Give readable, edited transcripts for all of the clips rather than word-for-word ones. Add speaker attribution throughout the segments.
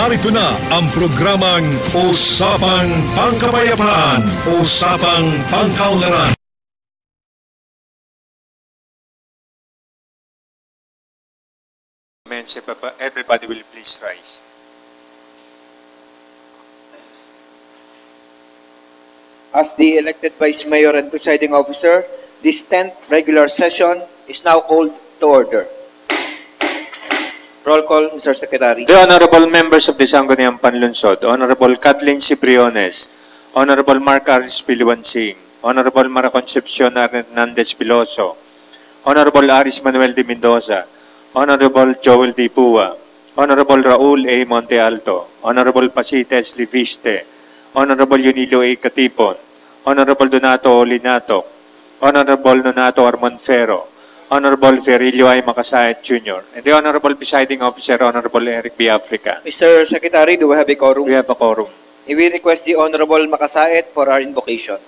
Speaker 1: Narito na ang programang Usapang Pangkapayapaan, Usapang Pangkaunlaran.
Speaker 2: Everybody will please rise.
Speaker 3: As the elected Vice Mayor and Presiding Officer, this 10th regular session is now called to order. Roll call, Mr. Secretary.
Speaker 2: The Honorable Members of the Sangguniang Panlunsod, Honorable Kathleen Cibriones, Honorable Mark Aris Piliwansing, Honorable Mara Concepcion Hernandez Piloso, Honorable Aris Manuel de Mendoza, Honorable Joel D. Pua, Honorable Raul A. Monte Alto, Honorable Pasites Liviste, Honorable Yunilo A. Katipon, Honorable Donato Olinato, Honorable Nonato Armonfero, Honorable Ferilio I. Makasayat Jr., and the Honorable Presiding Officer, Honorable Eric B. Africa.
Speaker 3: Mr. Secretary, do we have a quorum?
Speaker 2: We have a quorum.
Speaker 3: We request the Honorable Makasait for our invocation.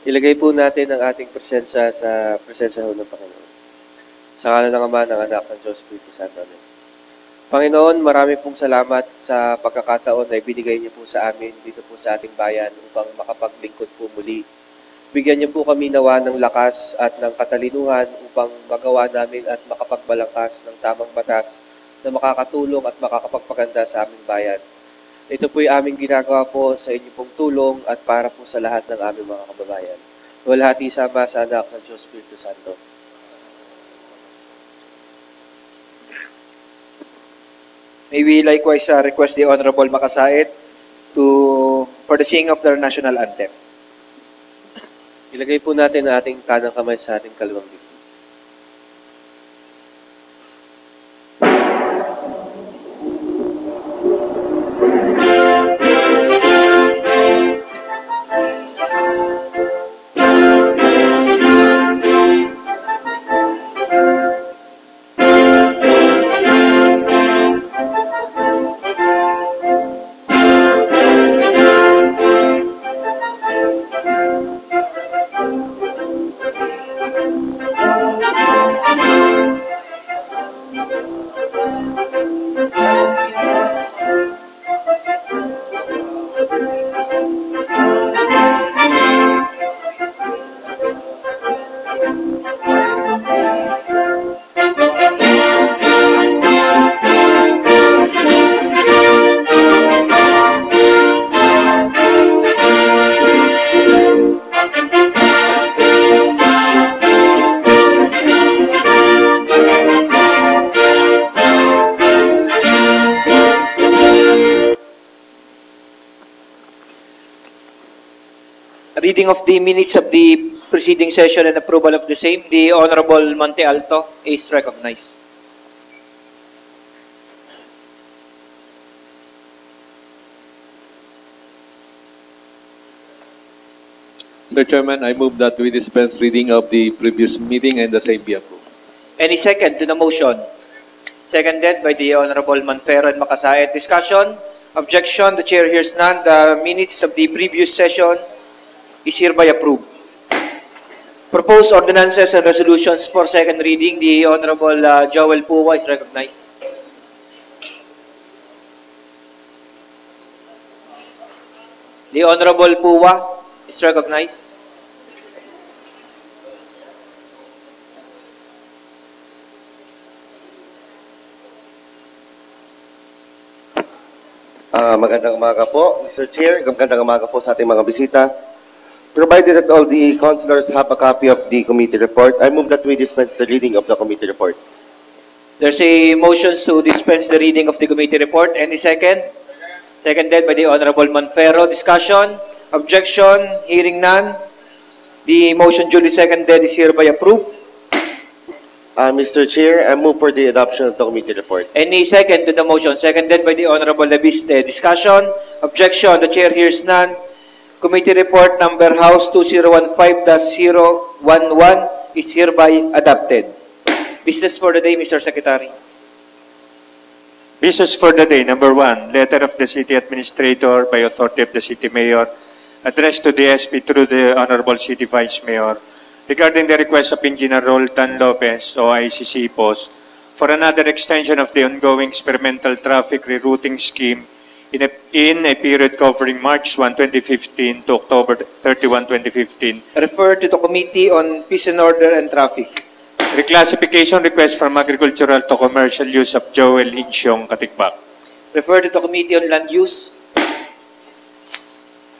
Speaker 4: Ilagay po natin ang ating presensya sa presensya ng Panginoon. Sa ngalan ng Ama, ng Anak, ng Diyos, Espiritu Santo. Amen. Panginoon, marami pong salamat sa pagkakataon na ibinigay niyo po sa amin dito po sa ating bayan upang makapaglingkod po muli. Bigyan niyo po kami nawa ng lakas at ng katalinuhan upang magawa namin at makapagbalangkas ng tamang batas na makakatulong at makakapagpaganda sa aming bayan. Ito po yung aming ginagawa po sa inyo pong tulong at para po sa lahat ng aming mga kababayan. Walhati sama sa Anak sa Diyos Espiritu Santo.
Speaker 3: May we likewise request the Honorable Makasait for the singing of the national anthem.
Speaker 4: Ilagay po natin ang ating kanang kamay sa ating kaliwang dibdib.
Speaker 3: Reading of the minutes of the preceding session and approval of the same, the Honorable Monte Alto is recognized.
Speaker 5: Mr. Chairman, I move that we dispense reading of the previous meeting and the same be approved.
Speaker 3: Any second to the motion? Seconded by the Honorable Manfero and Makasait. Discussion? Objection? The Chair hears none. The minutes of the previous session is hereby approved. Proposed ordinances and resolutions for second reading. The Honorable Joel Pua is recognized. The Honorable Pua is recognized.
Speaker 6: Magandang umaga po, Mr. Chair. Magandang umaga po sa ating mga bisita. Provided that all the councilors have a copy of the committee report, I move that we dispense the reading of the committee report.
Speaker 3: There's a motion to dispense the reading of the committee report. Any second? Seconded by the Honorable Manfero. Discussion? Objection? Hearing none. The motion duly seconded is hereby approved.
Speaker 6: Mr. Chair, I move for the adoption of the committee report.
Speaker 3: Any second to the motion? Seconded by the Honorable Labiste. Discussion? Objection? The Chair hears none. Committee report number House 2015-011 is hereby adopted. Business for the day, Mr. Secretary.
Speaker 2: Business for the day, number 1, letter of the City Administrator by authority of the City Mayor, addressed to the SP through the Honorable City Vice Mayor, regarding the request of Engineer Roltan Lopez, OICC Post, for another extension of the ongoing experimental traffic rerouting scheme in a period covering March 1, 2015 to October 31, 2015.
Speaker 3: Refer to the Committee on Peace and Order and Traffic.
Speaker 2: Reclassification request from agricultural to commercial use of Joel Insyong Katikbak.
Speaker 3: Refer to the Committee on Land Use.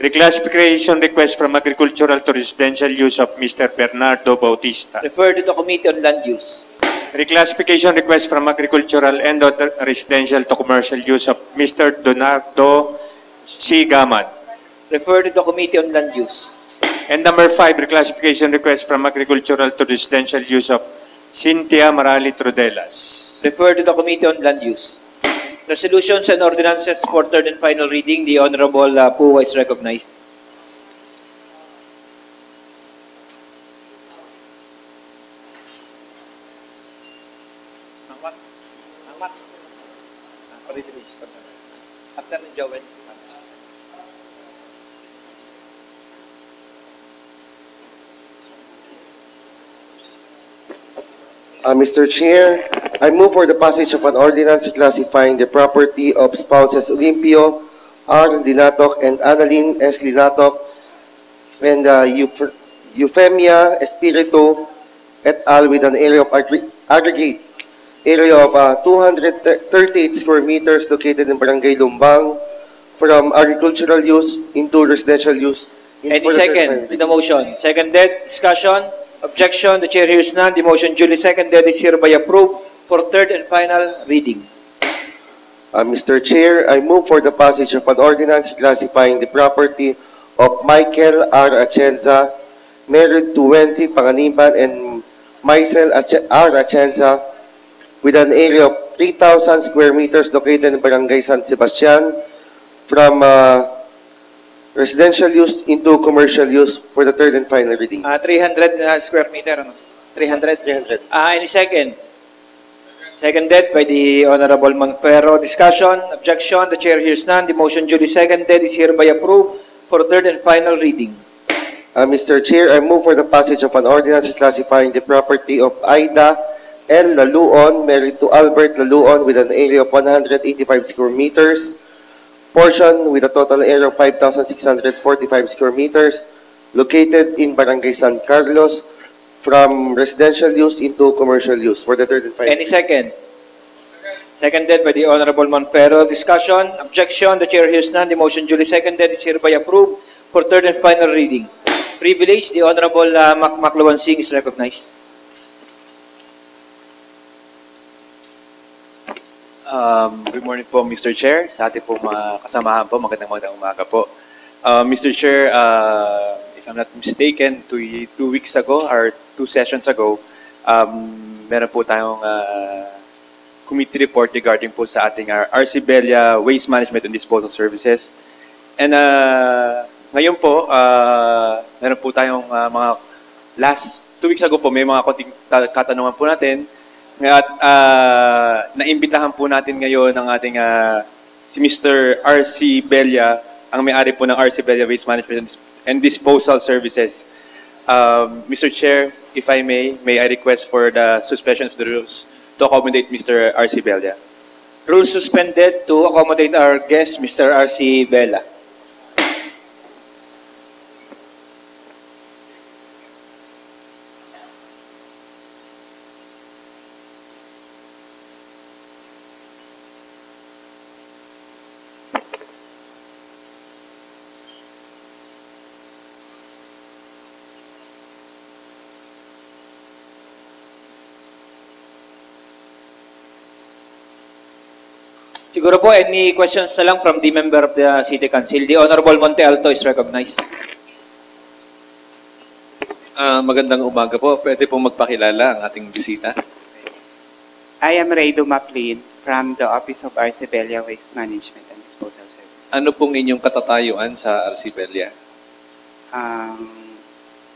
Speaker 2: Reclassification request from agricultural to residential use of Mr. Bernardo Bautista.
Speaker 3: Refer to the Committee on Land Use.
Speaker 2: Reclassification request from agricultural and other residential to commercial use of Mr. Donardo C. Gamad.
Speaker 3: Refer to the Committee on Land Use.
Speaker 2: And number 5, reclassification request from agricultural to residential use of Cynthia Marali Trudelas.
Speaker 3: Refer to the Committee on Land Use. Resolutions and ordinances for third and final reading. The Honorable Poo is recognized. After ni Joel.
Speaker 6: Mr. Chair, I move for the passage of an ordinance classifying the property of spouses Olimpio R. Linatok and Annalyn S. Linatok and Euphemia Espiritu et al. With an area of aggregate area of 238 square meters located in Barangay Lumbang from agricultural use into residential use.
Speaker 3: Any second in the motion? Seconded. Discussion? Objection? The chair hears none. The motion duly seconded is hereby approved for third and final reading.
Speaker 6: Mr. Chair, I move for the passage of an ordinance classifying the property of Michael R. Atienza, married to Wency Panganiban and Maisel R. Atienza, with an area of 3,000 square meters located in Barangay San Sebastian from residential use into commercial use for the third and final reading.
Speaker 3: 300 square meter. Ano? 300?
Speaker 6: 300.
Speaker 3: Any second? Seconded by the Honorable Manfero. Discussion? Objection? The chair hears none. The motion duly seconded is hereby approved for third and final reading.
Speaker 6: Mr. Chair, I move for the passage of an ordinance classifying the property of Aida L. Laluon, married to Albert Laluon, with an area of 185 square meters, portion with a total area of 5,645 square meters, located in Barangay San Carlos, from residential use into commercial use for the third and final.
Speaker 3: Any second? Seconded by the Honorable Manfero. Discussion? Objection? The chair hears none. The motion duly seconded is hereby approved for third and final reading. Privilege, the Honorable Maclawan Singh is recognized.
Speaker 7: Good morning po, Mr. Chair. Sa ating po mga kasamahan po, magandang umaga po. Mr. Chair, if I'm not mistaken, two weeks ago or 2 sessions ago, meron po tayong committee report regarding po sa ating Arcibella Waste Management and Disposal Services. And ngayon po, meron po tayong mga last 2 weeks ago po, may mga konting katanungan po natin. At naimbitahan po natin ngayon ang ating si Mr. R.C. Bella, ang may-ari po ng Arcibella Waste Management and Disposal Services. Mr. Chair, if I may I request for the suspension of the rules to accommodate Mr. R.C. Bella.
Speaker 3: Rules suspended to accommodate our guest, Mr. R.C. Bella. Siguro po, any questions na lang from the member of the City Council? The Honorable Monte Alto is recognized.
Speaker 5: Magandang umaga po. Pwede pong magpakilala ang ating bisita.
Speaker 8: I am Raydo Maclean from the Office of Arcibella Waste Management and Disposal Services.
Speaker 5: Ano pong inyong katatayuan sa Arcibella?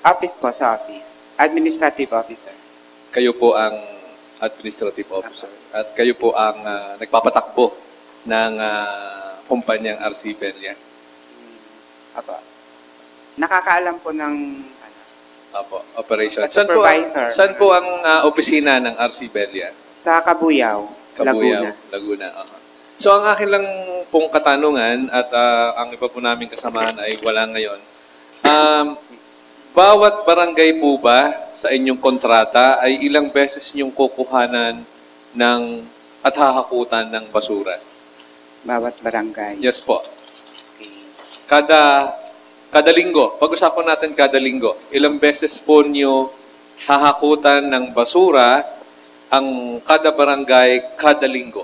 Speaker 8: Office po sa office. Administrative officer.
Speaker 5: Kayo po ang administrative officer. At kayo po ang nagpapatakbo ng kumpanyang Arcibella.
Speaker 8: Apo. Nakakaalam po ng
Speaker 5: Opo, operation.
Speaker 8: Supervisor.
Speaker 5: Saan po ang opisina ng Arcibella?
Speaker 8: Sa Cabuyao, Laguna.
Speaker 5: Laguna. Aha. So ang akin lang pong katanungan at ang iba po namin kasamahan ay wala ngayon. Bawat barangay po ba sa inyong kontrata ay ilang beses niyong kukuhanan ng at hahakutan ng basura?
Speaker 8: Bawat barangay.
Speaker 5: Yes po.
Speaker 8: Okay.
Speaker 5: Kada linggo. Pag-usapan natin kada linggo. Ilang beses po niyo hahakutan ng basura ang kada barangay kada linggo?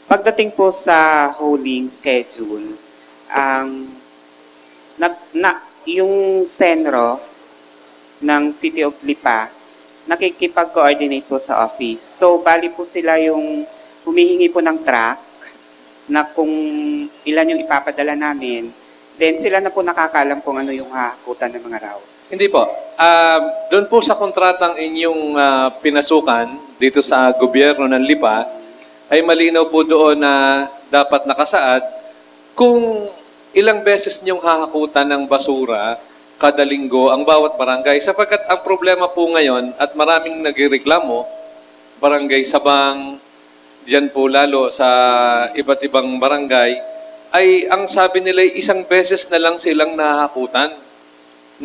Speaker 8: Pagdating po sa hauling schedule, yung senro ng City of Lipa, nakikipag-coordinate po sa office. So, bali po sila yung humihingi po ng truck na kung ilan yung ipapadala namin, then sila na po nakakaalam kung ano yung hakutan ng mga routes.
Speaker 5: Hindi po. Doon po sa kontratang inyong pinasukan dito sa gobyerno ng Lipa, ay malinaw po doon na dapat nakasaad kung ilang beses niyong hahakutan ng basura kada linggo ang bawat barangay. Sapagkat ang problema po ngayon at maraming nagreklamo, barangay Sabang, diyan po lalo sa iba't ibang barangay, ay ang sabi nila ay isang beses na lang silang nahahakutan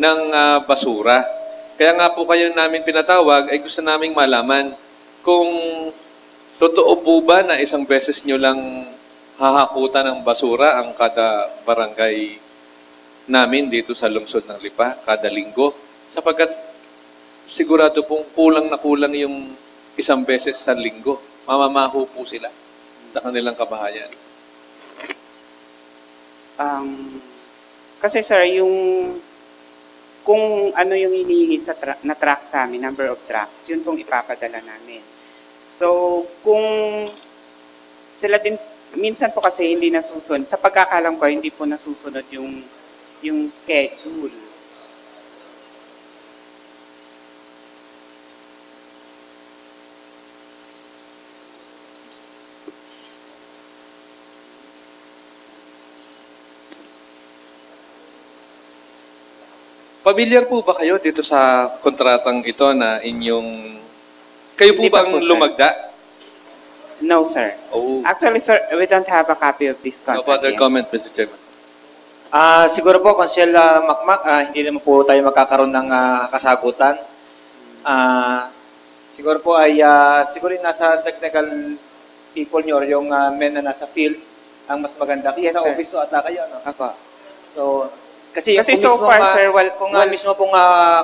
Speaker 5: ng basura. Kaya nga po kayo namin pinatawag ay gusto naming malaman kung totoo po ba na isang beses nyo lang hahakutan ng basura ang kada barangay namin dito sa lungsod ng Lipa, kada linggo? Sapagkat sigurado pong kulang na kulang yung isang beses sa linggo. Mamamaho po sila sa kanilang kabahayan.
Speaker 8: Kasi sir, kung ano yung hinihingi na truck sa amin, number of trucks, yun pong ipapadala namin. So, kung sila din, minsan po kasi hindi nasusunod, sa pagkakalam ko, hindi po nasusunod yung schedule.
Speaker 5: Pamilyar po ba kayo dito sa kontratang ito na inyong... Kayo po
Speaker 8: Hindi pa
Speaker 5: bang
Speaker 8: po, sir.
Speaker 5: lumagda?
Speaker 8: No, sir.
Speaker 5: Oh.
Speaker 8: Actually, sir, we don't have a copy of this
Speaker 5: No
Speaker 8: contract
Speaker 5: further
Speaker 8: yet.
Speaker 5: comment, Mr. Chairman.
Speaker 3: Siguro po, Consul Makmak, hindi naman po tayo magkakaroon ng kasagutan. Siguro po ay, siguro yung nasa technical people nyo or yung men na nasa field, ang mas maganda. Kasi
Speaker 8: Yes,
Speaker 3: sa
Speaker 8: sir.
Speaker 3: office so ata kayo, no?
Speaker 8: Apa.
Speaker 3: So, kasi
Speaker 8: Kasi
Speaker 3: kung
Speaker 8: so
Speaker 3: mismo
Speaker 8: far,
Speaker 3: nga-
Speaker 8: sir,
Speaker 3: kung mismo pong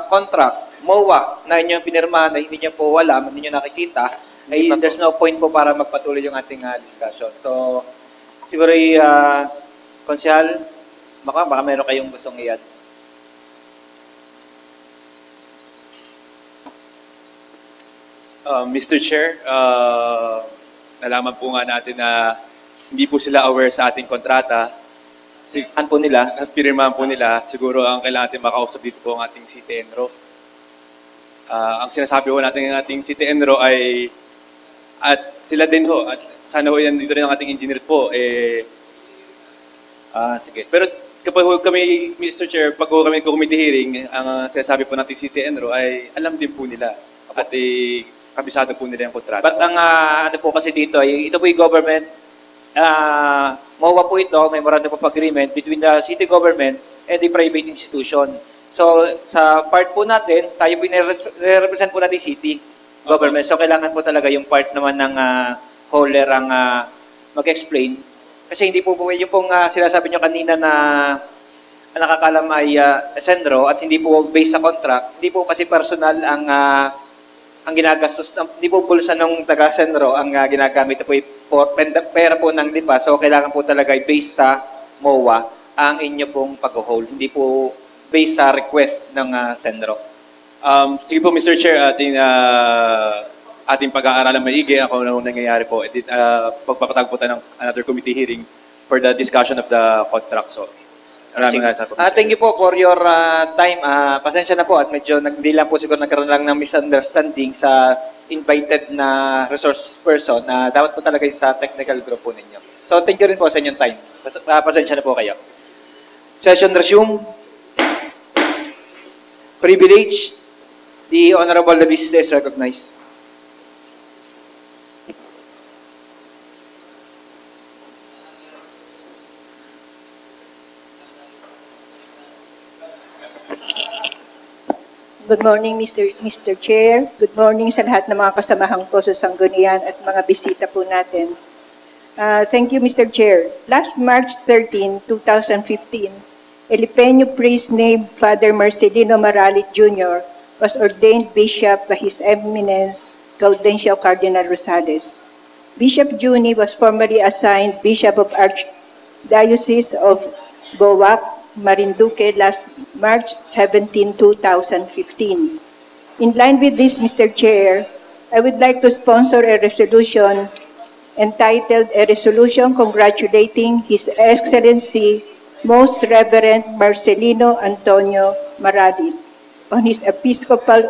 Speaker 3: contract, MOA, na inyong pinirmahan na hindi nyo po alam, hindi nyo nakikita, ay
Speaker 8: Hindi pa po.
Speaker 3: there's no point po para magpatuloy yung ating discussion. So, siguro Konsyal, baka meron kayong gustong i-add.
Speaker 7: Mr. Chair, nalaman po nga natin na hindi po sila aware sa ating kontrata.
Speaker 3: Ano po nila?
Speaker 7: At pinirmahan po nila, siguro ang kailangan natin makausap dito po ang ating City Enro. Ang sinasabi po natin ng ating City Enro ay, at sila din ho, at sana ho yan dito rin ang ating engineer po, sige. Pero kapag ho kami, Mr. Chair, pag ho kami committee hearing, ang sinasabi po natin City Enro ay alam din po nila. At kabisado po nila yung kontrata.
Speaker 3: But ang ano po kasi dito, ito po yung government, MOA po ito, Memorandum of Agreement between the city government and the private institution. So, sa part po natin, tayo po nire-represent po natin city government. So, kailangan po talaga yung part naman ng hauler ang mag-explain. Kasi hindi po yung pong sinasabi nyo kanina na nakakalam ay sendro at hindi po based sa contract, hindi po kasi personal ang ginagastos, hindi po bulsa ng taga-sendro ang ginagamit po pera po ng Lipa. So, kailangan po talaga based sa MOA ang inyo pong pag-hold. Hindi po based sa request ng sendro.
Speaker 7: Sige po, Mr. Chair, ating pag-aaralan maigi ako na nangyayari po. Pagpapatag po tayo ng another committee hearing for the discussion of the contract. So, maraming salamat po, Mr.
Speaker 3: Thank you po for your time. Pasensya na po at medyo hindi lang po siguro nagkaroon lang ng misunderstanding sa invited na resource person na dapat po talaga yung sa technical group po ninyo. So, thank you rin po sa inyong time. Pasensya na po kayo. Session resume. Privilege. The Honorable Labiste is recognized.
Speaker 9: Good morning, Mr. Chair. Good morning sa lahat ng mga kasamahang ko sa Sanggunian at mga bisita po natin. Thank you, Mr. Chair. Last March 13, 2015, Elipenyo priest named Father Marcelino Maralit Jr. was ordained bishop by His Eminence Gaudencio Cardinal Rosales. Bishop Juni was formerly assigned Bishop of Archdiocese of Boac, Marinduque last March 17, 2015. In line with this, Mr. Chair, I would like to sponsor a resolution entitled A Resolution Congratulating His Excellency Most Reverend Marcelino Antonio Maralit on his episcopal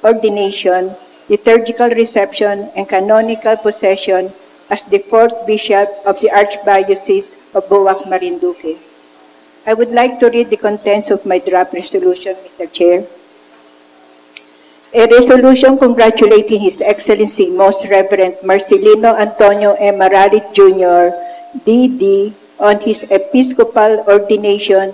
Speaker 9: ordination, liturgical reception, and canonical possession as the 4th Bishop of the Archdiocese of Boac, Marinduque. I would like to read the contents of my draft resolution, Mr. Chair. A resolution congratulating His Excellency Most Reverend Marcelino Antonio M. Maralit Jr., D.D., on his episcopal ordination,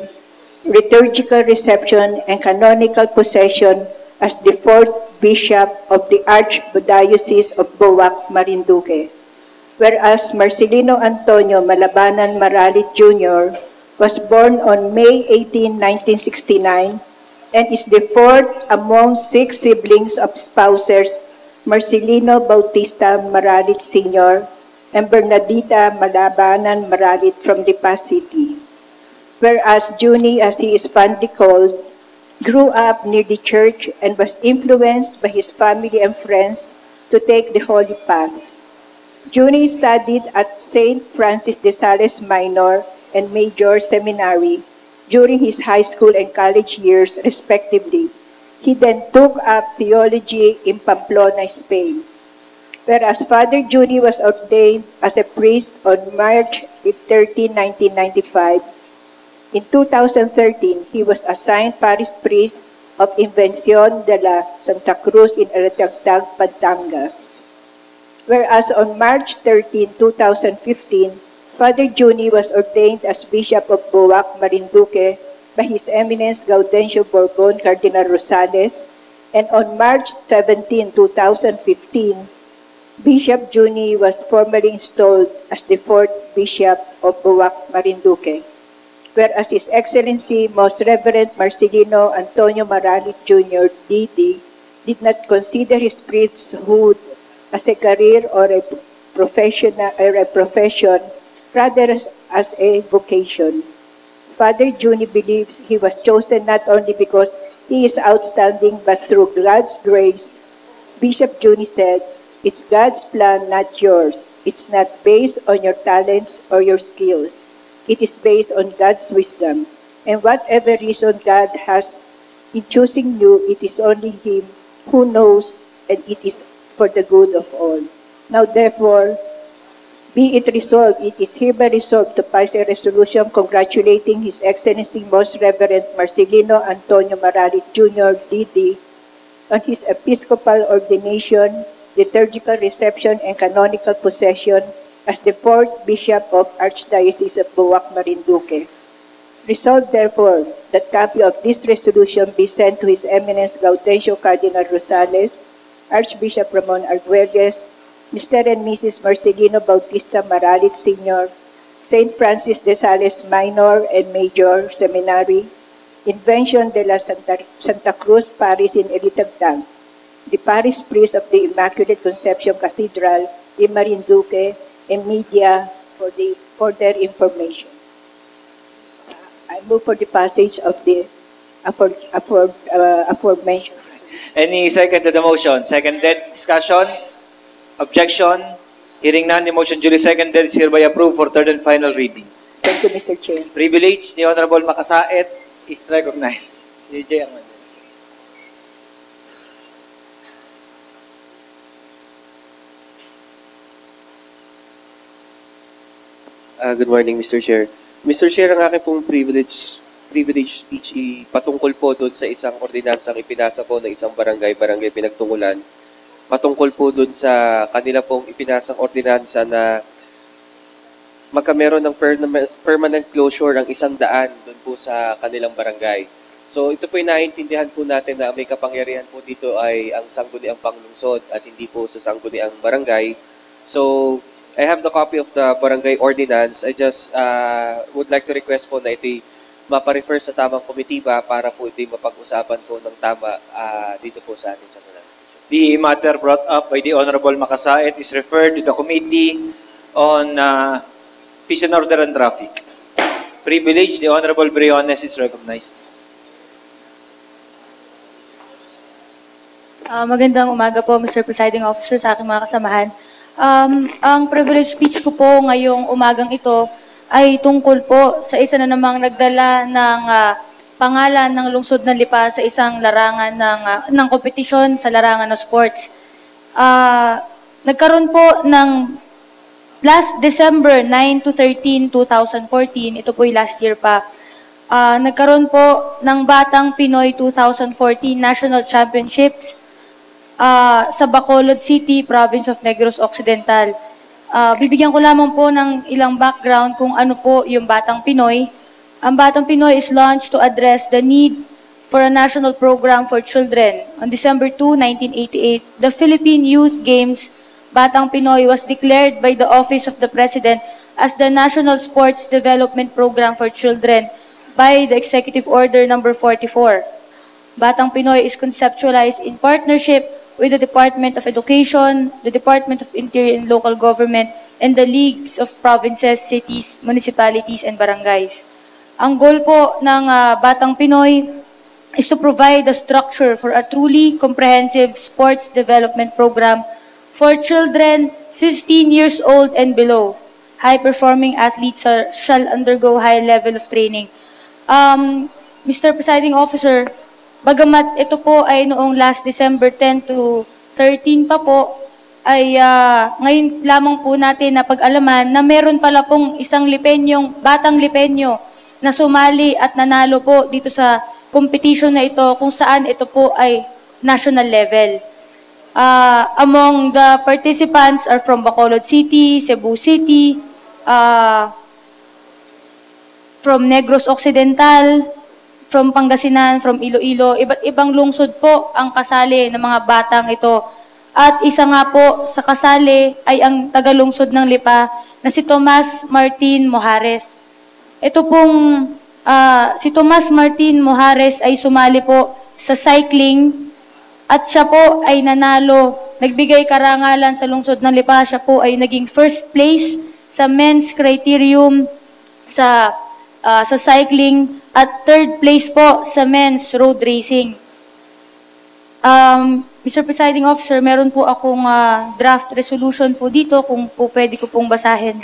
Speaker 9: liturgical reception, and canonical possession as the 4th Bishop of the Archdiocese of Boac, Marinduque. Whereas Marcelino Antonio Malabanan Maralit Jr. was born on May 18, 1969, and is the 4th among 6 siblings of spouses Marcelino Bautista Maralit Sr. and Bernadita Malabanan Maralit from Lipa City. Whereas Juni, as he is fondly called, grew up near the church and was influenced by his family and friends to take the Holy Path. Juni studied at St. Francis de Sales Minor and Major Seminary during his high school and college years, respectively. He then took up theology in Pamplona, Spain. Whereas Father Juni was ordained as a priest on March 13, 1995, in 2013, he was assigned parish priest of Invención de la Santa Cruz in Alatagtag, Batangas. Whereas on March 13, 2015, Father Juni was ordained as Bishop of Boac, Marinduque by His Eminence Gaudencio Borgon Cardinal Rosales, and on March 17, 2015, Bishop Juni was formally installed as the 4th Bishop of Boac, Marinduque. Whereas His Excellency Most Reverend Marcelino Antonio Maralit Jr., D.D., did not consider his priesthood as a career or a profession, rather as a vocation. Father Juni believes he was chosen not only because he is outstanding, but through God's grace. Bishop Juni said, "It's God's plan, not yours. It's not based on your talents or your skills. It is based on God's wisdom. And whatever reason God has in choosing you, it is only Him who knows, and it is for the good of all. Now therefore, be it resolved, it is hereby resolved to pass a resolution congratulating His Excellency Most Reverend Marcelino Antonio Maralit Jr., D.D., on his episcopal ordination, liturgical reception, and canonical possession as the 4th Bishop of Archdiocese of Boac, Marinduque. Resolved, therefore, that copy of this resolution be sent to His Eminence Gaudencio Cardinal Rosales, Archbishop Ramon Arguelles, Mr. and Mrs. Marcelino Bautista Maralit Sr., St. Francis de Sales Minor and Major Seminary, Invención de la Santa Cruz Parish in Elitagtag, the Parish Priest of the Immaculate Conception Cathedral in Marinduque, and media for their information. I move for the passage of the aforementioned.
Speaker 3: Any second to the motion? Seconded. Discussion? Objection? Hearing none, the motion duly seconded is hereby approved for third and final reading.
Speaker 9: Thank you, Mr. Chair.
Speaker 3: Privilege, the Honorable Makasaet is recognized. DJ Armando.
Speaker 4: Good morning, Mr. Chair. Mr. Chair, ang aking pong privilege speech patungkol po doon sa isang ordinansang ipinasa po ng isang barangay pinagtungkulan. Patungkol po doon sa kanila pong ipinasang ordinansa na magkameron ng permanent closure ang 100 doon po sa kanilang barangay. So ito po yung naiintindihan po natin na may kapangyarihan po dito ay ang sangguniang panglungsod at hindi po sa sangguniang barangay. So I have the copy of the barangay ordinance. I just would like to request po na ito'y maparefer sa tamang komitiba para po ito'y mapag-usapan po ng tama dito po sa ating sangguniang.
Speaker 3: The matter brought up by the Honorable Makasait is referred to the Committee on Peace and Order and Traffic. Privilege, the Honorable Briones is recognized.
Speaker 10: Magandang umaga po, Mr. Presiding Officer, sa aking mga kasamahan. Ang privilege speech ko po ngayong umagang ito ay tungkol po sa isa na namang nagdala ng pangalan ng lungsod ng Lipa sa isang larangan ng kompetisyon sa larangan ng sports. Nagkaroon po ng last December 9 to 13, 2014, ito po yung last year pa, nagkaroon po ng Batang Pinoy 2014 National Championships sa Bacolod City, Province of Negros Occidental. Bibigyan ko lamang po ng ilang background kung ano po yung Batang Pinoy. Ang Batang Pinoy is launched to address the need for a national program for children. On December 2, 1988, the Philippine Youth Games Batang Pinoy was declared by the Office of the President as the National Sports Development Program for Children by the Executive Order Number 44. Batang Pinoy is conceptualized in partnership with the Department of Education, the Department of Interior and Local Government, and the Leagues of Provinces, Cities, Municipalities, and Barangays. Ang goal po ng Batang Pinoy is to provide a structure for a truly comprehensive sports development program for children 15 years old and below. High-performing athletes shall undergo high level of training. Mr. Presiding Officer, bagamat ito po ay noong last December 10 to 13 pa po, ay ngayon lamang po natin na pag-alaman na meron pala pong isang Lipenyong, batang Lipenyo na sumali at nanalo po dito sa competition na ito kung saan ito po ay national level. Among the participants are from Bacolod City, Cebu City, from Negros Occidental, from Pangasinan, from Iloilo, iba't ibang lungsod po ang kasali ng mga batang ito. At isa nga po sa kasali ay ang tagalungsod ng Lipa na si Tomas Martin Mojares. Ito pong si Tomas Martin Mojares ay sumali po sa cycling at siya po ay nanalo, nagbigay karangalan sa lungsod ng Lipa. Siya po ay naging first place sa men's criterium sa cycling at third place po sa men's road racing. Mr. Presiding Officer, meron po akong draft resolution po dito kung po pwede ko pong basahin.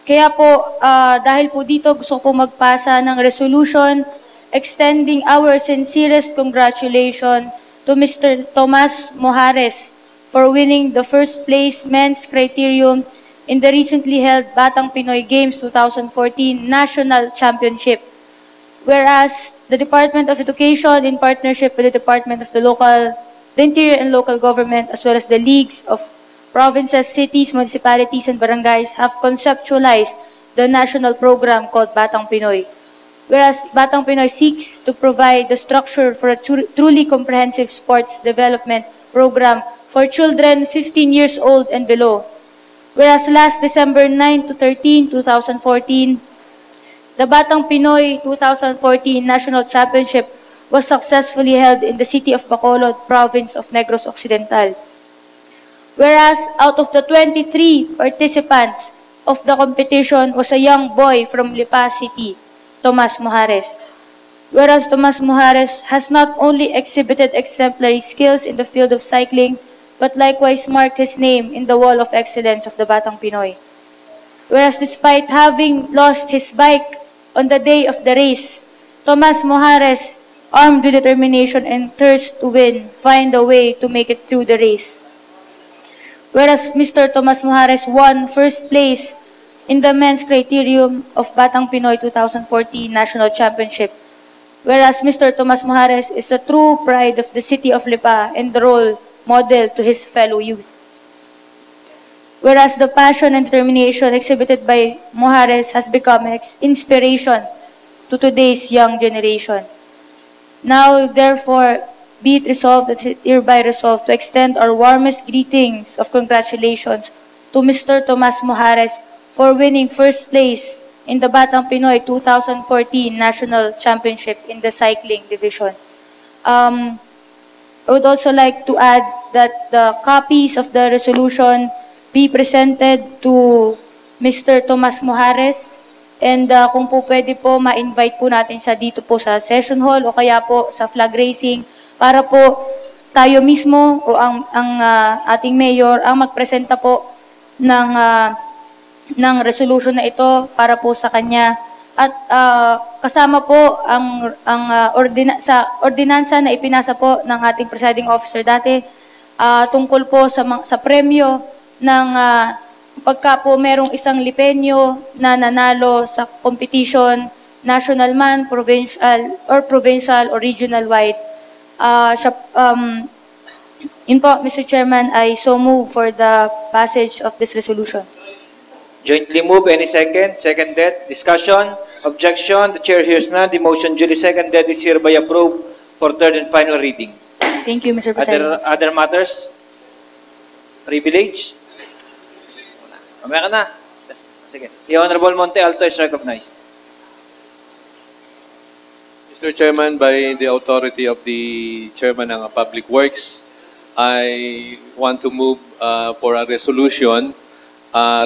Speaker 10: Kaya po, dahil po dito gusto ko magpasa ng resolution extending our sincerest congratulations to Mr. Tomas Mojares for winning the first place men's criterium in the recently held Batang Pinoy Games 2014 National Championship. Whereas the Department of Education, in partnership with the Department of the Interior and Local Government, as well as the Leagues of Provinces, Cities, Municipalities, and Barangays, have conceptualized the national program called Batang Pinoy. Whereas Batang Pinoy seeks to provide the structure for a truly comprehensive sports development program for children 15 years old and below. Whereas last December 9 to 13, 2014, the Batang Pinoy 2014 National Championship was successfully held in the city of Bacolod, Province of Negros Occidental. Whereas out of the 23 participants of the competition was a young boy from Lipa City, Tomas Mojares. Whereas Tomas Mojares has not only exhibited exemplary skills in the field of cycling, but likewise marked his name in the wall of excellence of the Batang Pinoy. Whereas despite having lost his bike on the day of the race, Tomas Mojares, armed with determination and thirst to win, find a way to make it through the race. Whereas Mr. Tomas Mojares won first place in the men's criterium of Batang Pinoy 2014 National Championship. Whereas Mr. Tomas Mojares is a true pride of the city of Lipa and the role model to his fellow youth. whereas the passion and determination exhibited by Mojares has become an inspiration to today's young generation. Now, therefore, be it resolved that it hereby resolved to extend our warmest greetings of congratulations to Mr. Tomas Mojares for winning first place in the Batang Pinoy 2014 National Championship in the cycling division. I would also like to add that the copies of the resolution be presented to Mr. Tomas Mojares, and kung po pwede po, ma-invite po natin siya dito po sa session hall o kaya po sa flag raising para po tayo mismo o ang ating mayor ang magpresenta po ng resolution na ito para po sa kanya. At kasama po sa ordinansa na ipinasa po ng ating presiding officer dati tungkol po sa premyo ng pagka po merong isang lipenyo na nanalo sa competition, national man, provincial or regional wide. Yun po, Mr. Chairman, I so move for the passage of this resolution.
Speaker 3: Jointly move. Any second? Seconded. Discussion? Objection? The chair hears none. The motion duly seconded is hereby approved for third and final reading.
Speaker 10: Thank you, Mr. President.
Speaker 3: Other matters? Privilege? Mamaya ka na. Sige. The Honorable Monte Alto is recognized.
Speaker 5: Mr. Chairman, by the authority of the Chairman ng Public Works, I want to move for a resolution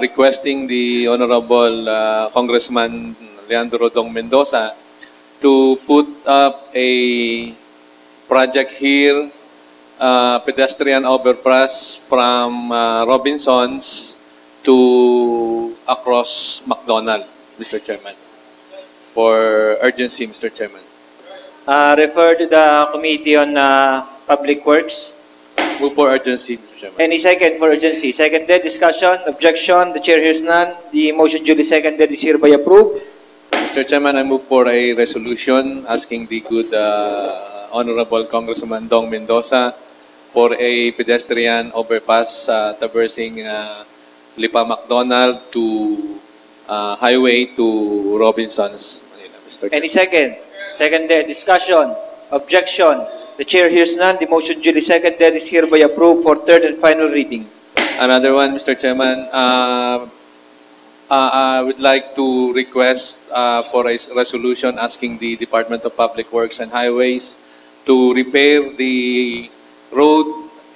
Speaker 5: requesting the Honorable Congressman Leandro Dong Mendoza to put up a project here, pedestrian overpass from Robinsons to across McDonald, Mr. Chairman, for urgency, Mr. Chairman.
Speaker 3: Refer to the Committee on Public Works.
Speaker 5: Move for urgency, Mr. Chairman.
Speaker 3: Any second for urgency? Seconded. Discussion? Objection? The chair hears none. The motion duly seconded is hereby approved.
Speaker 5: Mr. Chairman, I move for a resolution asking the good Honorable Congressman Dong Mendoza for a pedestrian overpass traversing Lipa McDonald to highway to Robinsons, Manila, Mr. Chairman.
Speaker 3: Any second? Seconded. Discussion? Objection? The chair hears none. The motion duly seconded is hereby approved for third and final reading.
Speaker 5: Another one, Mr. Chairman. I would like to request for a resolution asking the Department of Public Works and Highways to repair the road,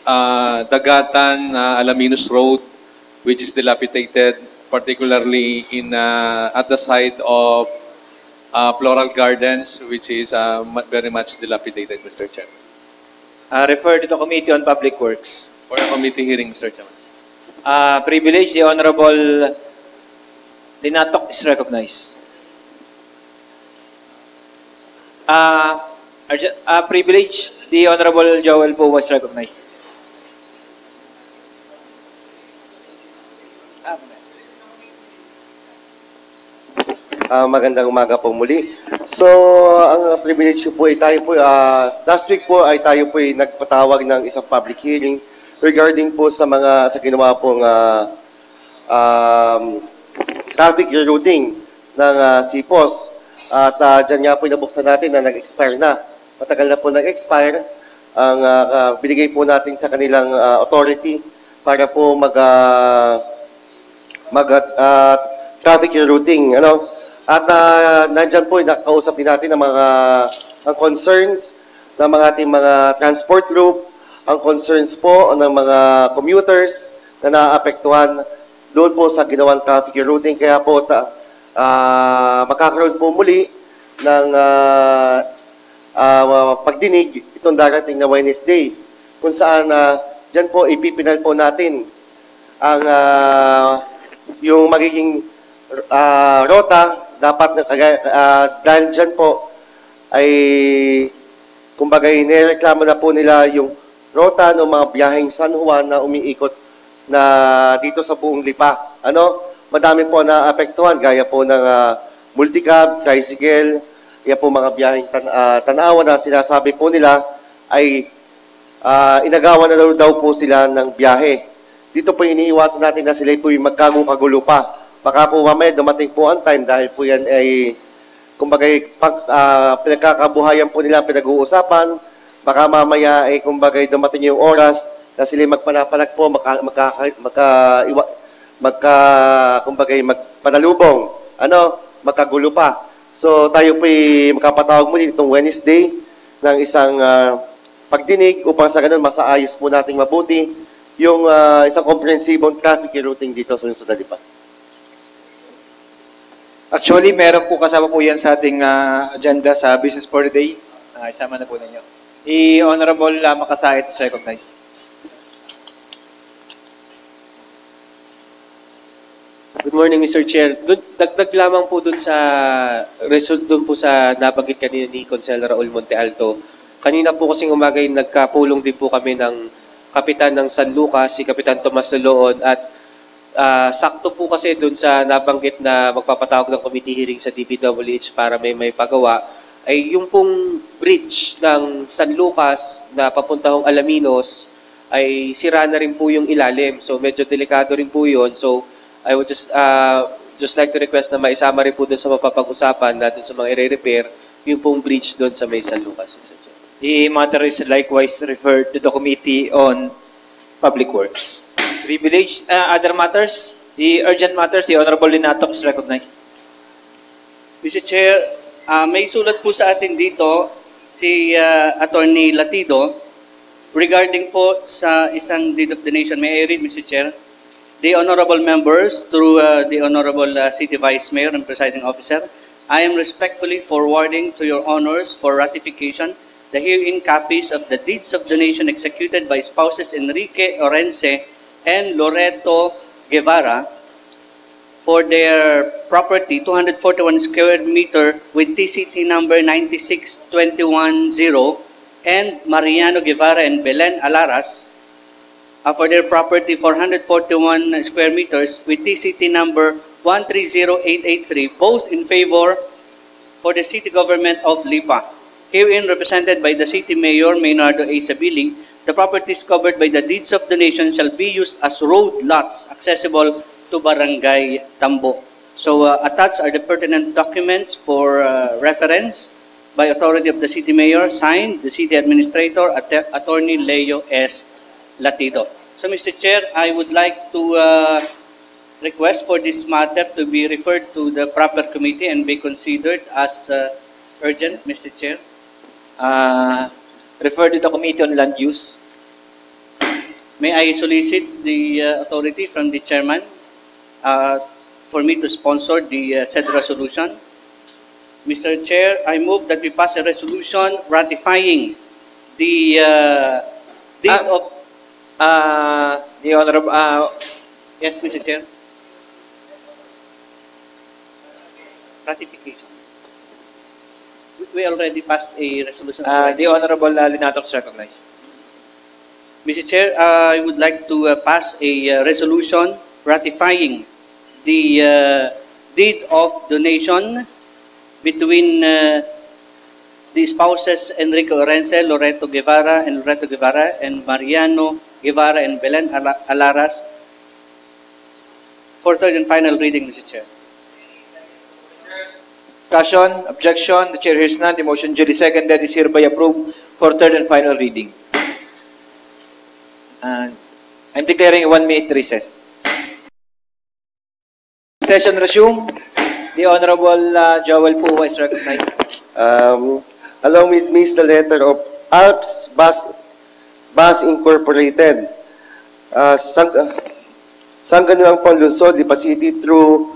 Speaker 5: Dagatan Alaminos Road, which is dilapidated, particularly at the side of Floral Gardens, which is very much dilapidated, Mr. Chairman.
Speaker 3: Refer to the Committee on Public Works.
Speaker 5: For a committee hearing, Mr. Chairman.
Speaker 3: Privilege, the Honorable Linatok is recognized. Privilege, the Honorable Joel Poe was recognized.
Speaker 6: Magandang umaga po muli. So, ang privilege ko po ay tayo po, last week po ay tayo po ay nagpatawag ng isang public hearing regarding po sa ginawa pong traffic rerouting ng CPOS. At dyan nga po nabuksan natin na nag-expire na. Matagal na po nag-expire. Ang binigay po natin sa kanilang authority para po traffic rerouting. At nandyan po, nakausap din natin ang concerns ng mga ating mga transport group, ang concerns po ng mga commuters na naapektuhan doon po sa ginawang traffic rerouting. Kaya po, magkakaroon po muli ng pagdinig itong darating na Wednesday, kung saan dyan po ipipinal po natin ang yung magiging rota. Dapat dahil dyan po ay kumbaga nireklamo na po nila yung rota ng mga biyaheng San Juan na umiikot na dito sa buong Lipa. Madami po na apektuhan gaya po ng multicab, tricycle, yan po mga biyaheng tanawa na sinasabi po nila ay inagawa na daw po sila ng biyahe. dito po iniiwasan natin na sila po yung magkagulo pa. Baka po mamaya dumating po ang time dahil po yan ay kumbaga pinagkakabuhayan po nila pinag-uusapan. Baka mamaya ay kumbaga dumating yung oras na sila magpanapalag po, magpanalubong, magkagulo pa. So tayo po makapatawag muli itong Wednesday ng isang pagdinig upang sa ganun masaayos po nating mabuti yung isang komprehensibong traffic routing dito sa Lungsod ng Lipa.
Speaker 3: Actually, meron po kasama po yan sa ating agenda sa Business for the Day. Isama na po ninyo. Honorable Makasait is recognized.
Speaker 4: Good morning, Mr. Chair. Dagdag lamang po dun po sa nabanggit kanina ni Consel Raul Monte Alto. Kanina po kasing umaga nagkapulong din po kami ng Kapitan ng San Lucas, si Kapitan Tomas Soloon, at sakto po kasi dun sa nabanggit na magpapatawag ng committee hearing sa DPWH para may pagawa, ay yung pong bridge ng San Lucas na papuntahong Alaminos ay sira na rin po yung ilalim. So medyo delikado rin po yun. So I would just like to request na maisama rin po dun sa mapapag-usapan na dun sa mga i-repair yung pong bridge dun sa may San Lucas.
Speaker 3: The matter is likewise referred to the Committee on Public Works. Privilege, other matters, the urgent matters, the Honorable Linatok is recognized.
Speaker 11: Mr. Chair, may sulat po sa atin dito si Attorney Latido regarding po sa isang deed of donation. May I read, Mr. Chair? The honorable members, through the Honorable City Vice Mayor and Presiding Officer, I am respectfully forwarding to your honors for ratification the herein copies of the deeds of donation executed by spouses Enrique Orense and Loreto Guevara for their property, 241 square meter with TCT number 96210, and Mariano Guevara and Belen Alaras for their property, 441 square meters with TCT number 130883, both in favor for the city government of Lipa. Herein represented by the City Mayor Maynardo A. Sabiling, the properties covered by the deeds of donation shall be used as road lots accessible to Barangay Tambo. So attached are the pertinent documents for reference by authority of the City Mayor, signed the City Administrator, Attorney Leo S. Latido. So Mr. Chair, I would like to request for this matter to be referred to the proper committee and be considered as urgent, Mr. Chair.
Speaker 3: Refer to the Committee on Land Use.
Speaker 11: May I solicit the authority from the chairman for me to sponsor the said resolution? Mr. Chair, I move that we pass a resolution ratifying the deed of...
Speaker 3: The Honorable...
Speaker 11: yes, Mr. Chair. Ratification. We already passed a resolution.
Speaker 3: The Honorable Linatok is recognized.
Speaker 11: Mr. Chair, I would like to pass a resolution ratifying the deed of donation between the spouses Enrique Orense, Loreto Guevara, and Mariano Guevara and Belen Alaras for third and final reading, Mr. Chair.
Speaker 3: Discussion, objection, the chair hears none. The motion duly seconded is hereby approved for third and final reading. And I'm declaring a 1-minute recess. Session resumed. The Honorable Joel Pua is recognized.
Speaker 6: Along with me is the letter of Alps Bus Incorporated, Sangguniang Panlunsod, Lipa City, through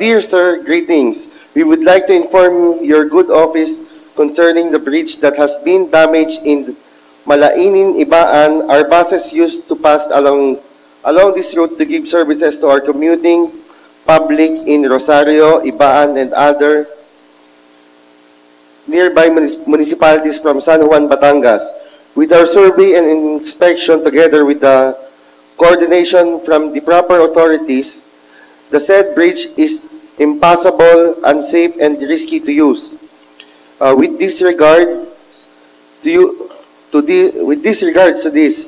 Speaker 6: dear sir, greetings. We would like to inform your good office concerning the bridge that has been damaged in Malainin, Ibaan. Our buses used to pass along this route to give services to our commuting public in Rosario, Ibaan, and other nearby municipalities from San Juan, Batangas. With our survey and inspection together with the coordination from the proper authorities, the said bridge is impassable, unsafe, and risky to use. With disregards to this,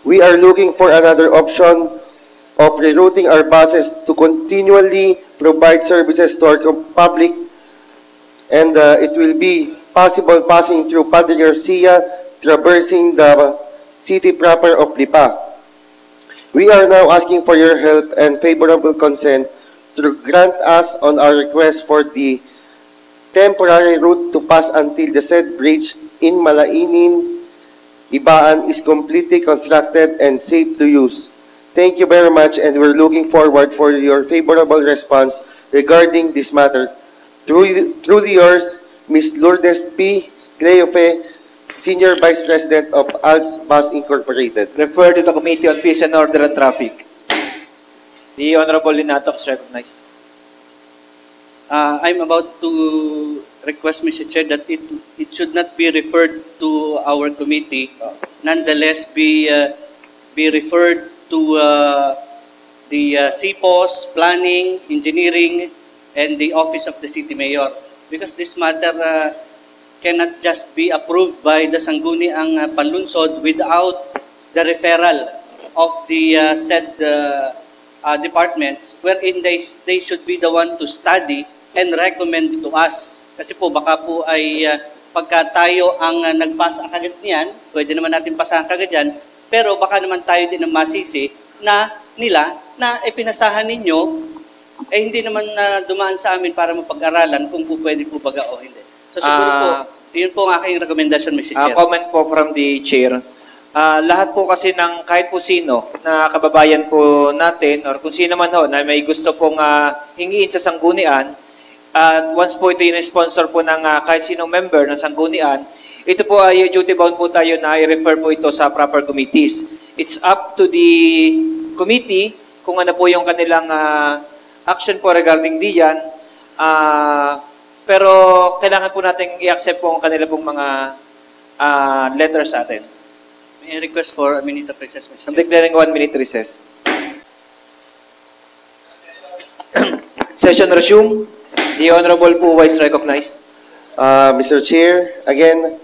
Speaker 6: We are looking for another option of rerouting our buses to continually provide services to our public, and it will be possible passing through Padre Garcia, traversing the city proper of Lipa. We are now asking for your help and favorable consent to grant us on our request for the temporary route to pass until the said bridge in Malainin, Ibaan is completely constructed and safe to use. Thank you very much, and we're looking forward for your favorable response regarding this matter. Truly yours, Ms. Lourdes P. Cleofe, Senior Vice President of ALPS Bus Incorporated.
Speaker 3: Refer to the Committee on Peace and Order and Traffic. The Honorable Linato is recognized.
Speaker 11: I'm about to request, Mr. Chair, that it should not be referred to our committee. Nonetheless, be referred to the CPOS, Planning, Engineering, and the Office of the City Mayor. Because this matter cannot just be approved by the Sangguniang Panlunsod without the referral of the said departments, wherein they should be the one to study and recommend to us. Kasi po baka po ay pagka tayo ang nagpasa kagad niyan, pwede naman natin pasahan kagad yan, pero baka naman tayo din ang masisi na nila na ipinasahan ninyo, hindi naman dumaan sa amin para mapag-aralan kung po pwede po baga o hindi. So siguro po, yun po ang aking recommendation, Mr. Chair.
Speaker 3: Comment po from the Chair. Lahat po kasi ng kahit po sino na kababayan po natin or kung sino man ho na may gusto pong hingiin sa sanggunian, at once po ito yung sponsor po ng kahit sinong member ng sanggunian, ito po ay duty bound po tayo na i-refer po ito sa proper committees. It's up to the committee kung ano po yung kanilang action po regarding diyan. Pero kailangan po natin i-accept po ang kanila pong mga letters sa atin.
Speaker 11: May I request for a minute of recess, Mr.
Speaker 3: I'm
Speaker 11: Chair?
Speaker 3: declaring 1 minute recess. Session resume. The Honorable Po is recognized.
Speaker 6: Mr. Chair, again,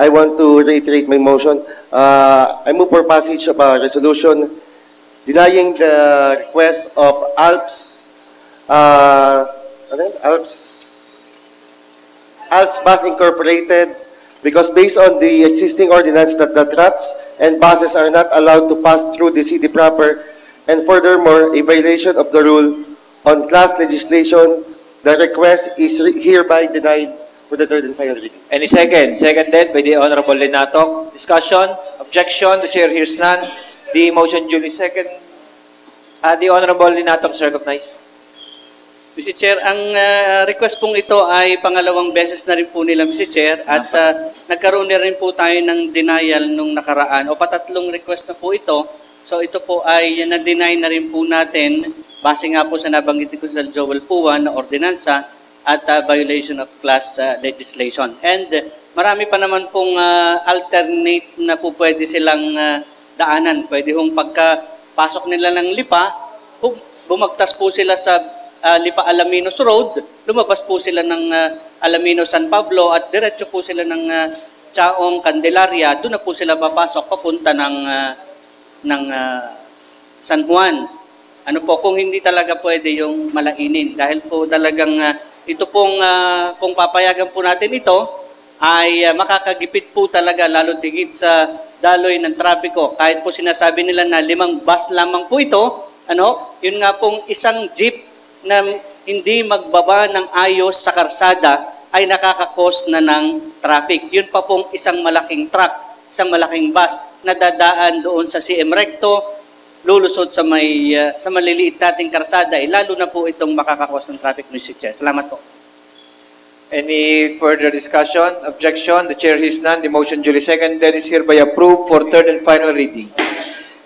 Speaker 6: I want to reiterate my motion. I move for passage of a resolution denying the request of ALPS Bus Incorporated, because based on the existing ordinance that the trucks and buses are not allowed to pass through the city proper, and furthermore, a violation of the rule on class legislation, the request is hereby denied for the third and final reading.
Speaker 3: Any second? Seconded by the Honorable Linato. Discussion? Objection? The Chair hears none. The motion duly second. The Honorable Linato is recognized.
Speaker 11: Mr. Chair, ang request pong ito ay pangalawang beses na rin po nila, Mr. Chair, at nagkaroon na rin po tayo ng denial nung nakaraan, o patatlong request na po ito. So ito po ay na-deny na rin po natin, base nga po sa nabanggit ko sa Joel Puwan na ordinansa at violation of class legislation. And marami pa naman pong alternate na po pwede silang daanan. Pwede hong pagkapasok nila ng Lipa, bumagtas po sila sa Lipa Alaminos Road, lumabas po sila ng Alaminos San Pablo at diretso po sila ng Chaong Candelaria, doon na po sila papasok papunta ng San Juan. Ano po, kung hindi talaga pwede yung Malainin, dahil po talagang ito pong kung papayagan po natin ito ay makakagipit po talaga lalo tigit sa daloy ng trapiko. Kahit po sinasabi nila na 5 bus lamang po ito, yun nga pong isang jeep na hindi magbaba ng ayos sa karsada ay nakakakos na ng traffic. Yun pa pong isang malaking truck, isang malaking bus na dadaan doon sa CM Recto, lulusot sa maliliit nating karsada, lalo na po itong makakakos ng traffic, Mr. Chair. Salamat po.
Speaker 3: Any further discussion? Objection? The Chair hears none. The motion duly seconded is hereby approved for third and final reading.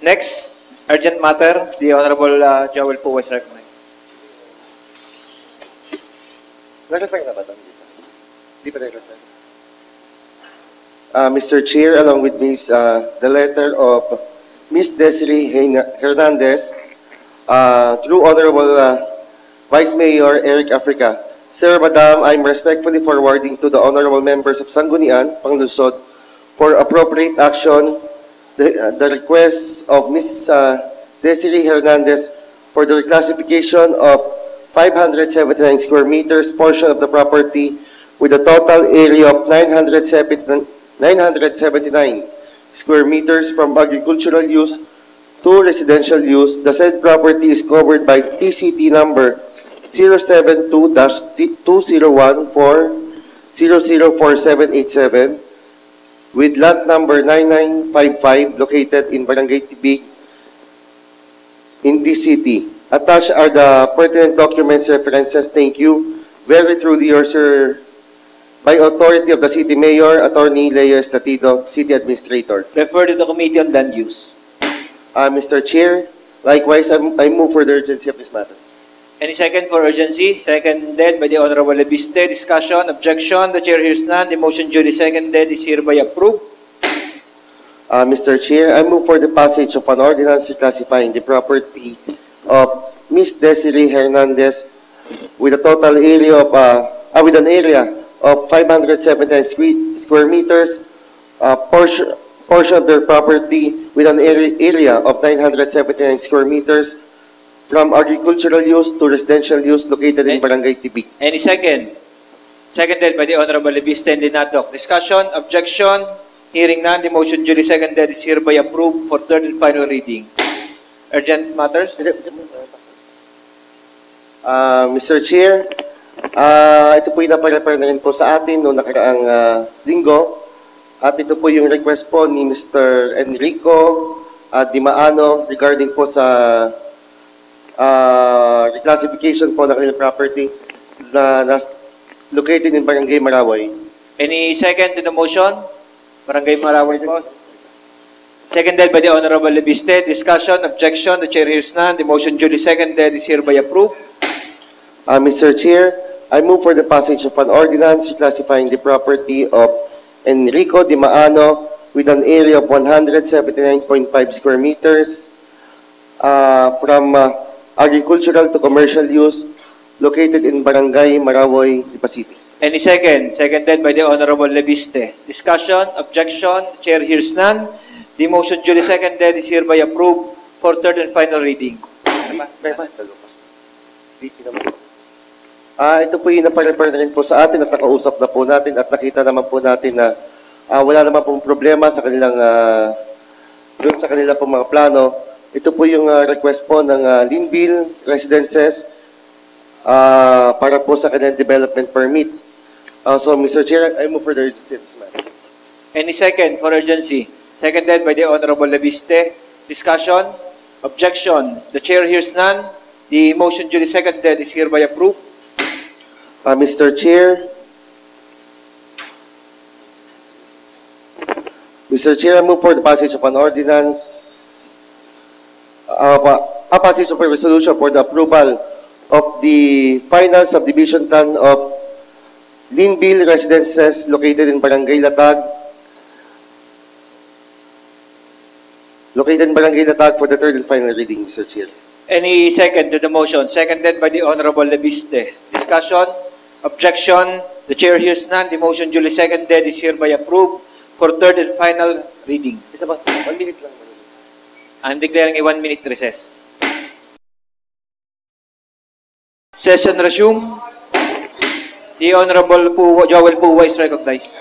Speaker 3: Next, urgent matter. The Honorable Joel Po is recognized.
Speaker 6: Mr. Chair, along with Ms. The letter of Ms. Desiree Hernandez, through Honorable Vice Mayor Eric Africa. Sir, Madam, I'm respectfully forwarding to the Honorable Members of Sanggunian, Panlunsod, for appropriate action the request of Ms. Desiree Hernandez for the reclassification of 579 square meters portion of the property with a total area of 979 square meters from agricultural use to residential use. The said property is covered by TCT number 072-2014-004787 with lot number 9955 located in Barangay Tibig in this city. Attached are the pertinent documents references. Thank you. Very truly yours, sir, by authority of the City Mayor, Attorney Leo Estatido, City Administrator.
Speaker 3: Refer to the Committee on Land Use.
Speaker 6: Mr. Chair, likewise, I move for the urgency of this matter.
Speaker 3: Any second for urgency? Seconded by the Honorable Lebiste. Discussion, objection. The chair hears none. The motion duly seconded is hereby approved.
Speaker 6: Mr. Chair, I move for the passage of an ordinance reclassifying the property of Ms. Desiree Hernandez with a total area of with an area of 579 square meters, portion of their property with an area of 979 square meters from agricultural use to residential use located in Barangay Tibig.
Speaker 3: Any second? Seconded by the Honorable Lebiste and Linatok. Discussion, objection. Hearing none, the motion duly seconded is hereby approved for third and final reading. Urgent matters?
Speaker 6: Mr. Chair, ito po yung naparefer na rin po sa atin noong nakaraang linggo. At ito po yung request po ni Mr. Enrico Dimaano regarding po sa reclassification po ng kanilang property na located in Barangay Marawoy.
Speaker 3: Any second to the motion? Barangay Marawoy po. Seconded by the Honorable Lebiste. Discussion, objection. The chair hears none. The motion duly seconded is hereby approved.
Speaker 6: Mr. Chair, I move for the passage of an ordinance reclassifying the property of Enrico Dimaano with an area of 179.5 square meters from agricultural to commercial use located in Barangay Marawoy, Lipa City.
Speaker 3: Any second? Seconded by the Honorable Lebiste. Discussion, objection. The chair hears none. The motion duly seconded is hereby approved for third and final reading.
Speaker 6: Ito po yung naparefer na rin po sa atin at nakausap na po natin at nakita naman po natin na wala naman pong problema sa kanilang doon sa kanila pong mga plano. Ito po yung request po ng Linville Residences para po sa kanilang development permit. So, Mr. Chair, I move for the urgency of this matter.
Speaker 3: Any second for urgency? Seconded by the Honorable Lebiste. Discussion, objection. The chair hears none. The motion duly seconded is hereby approved.
Speaker 6: Mr. Chair, I move for the passage of an ordinance, a passage of a resolution for the approval of the final subdivision plan of Linville Residences located in Barangay Latag, for the third and final reading, Mr. Chair.
Speaker 3: Any second to the motion? Seconded by the Honorable Lebiste. Discussion, objection. The chair hears none. The motion duly seconded is hereby approved for third and final reading.
Speaker 6: It's about 1 minute lang.
Speaker 3: I'm declaring a 1-minute recess. Session resume. The Honorable Joel Puwa is recognized.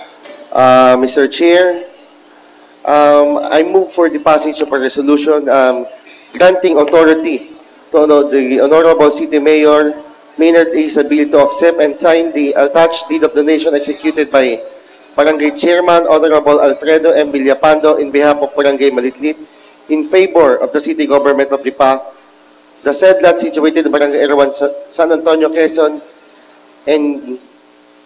Speaker 6: Mr. Chair, I move for the passage of a resolution granting authority to the Honorable City Mayor Maynard A. Sabili to accept and sign the attached deed of donation executed by Barangay Chairman Honorable Alfredo M. Villapando in behalf of Barangay Malitlit in favor of the City Government of Lipa. The said lot situated in Barangay Erawan, San Antonio, Quezon, and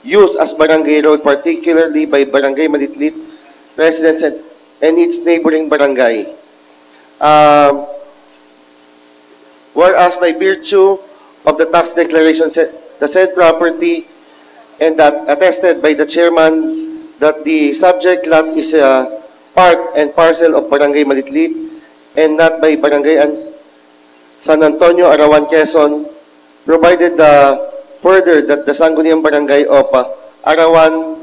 Speaker 6: used as Barangay Road, particularly by Barangay Malitlit residents and its neighboring barangay. Whereas by virtue of the tax declaration, the said property and that attested by the chairman that the subject lot is a part and parcel of Barangay Malitlit and not by Barangay San Antonio, Arawan, Quezon, provided further that the Sangguniang Barangay of Arawan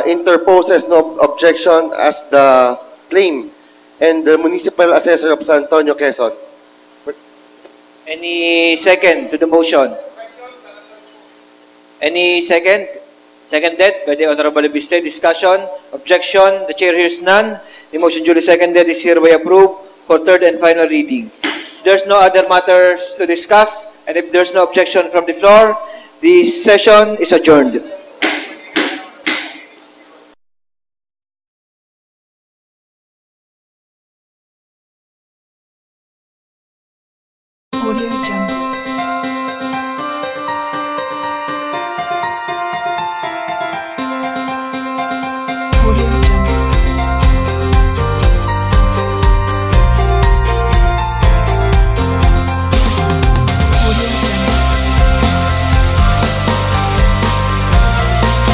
Speaker 6: interposes no objection as the claim and the Municipal Assessor of San Antonio, Quezon.
Speaker 3: Any second to the motion? Any second? Seconded by the Honorable Biste. Discussion? Objection? The chair hears none. The motion duly seconded is hereby approved for third and final reading. If there's no other matters to discuss, and if there's no objection from the floor, the session is adjourned.
Speaker 12: Audio Jungle. Audio Jungle. Audio Jungle. Audio Jungle.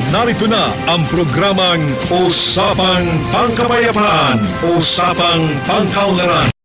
Speaker 1: Narito na ang programang Usapang Pangkapayapaan, Usapang Pangkaunlaran.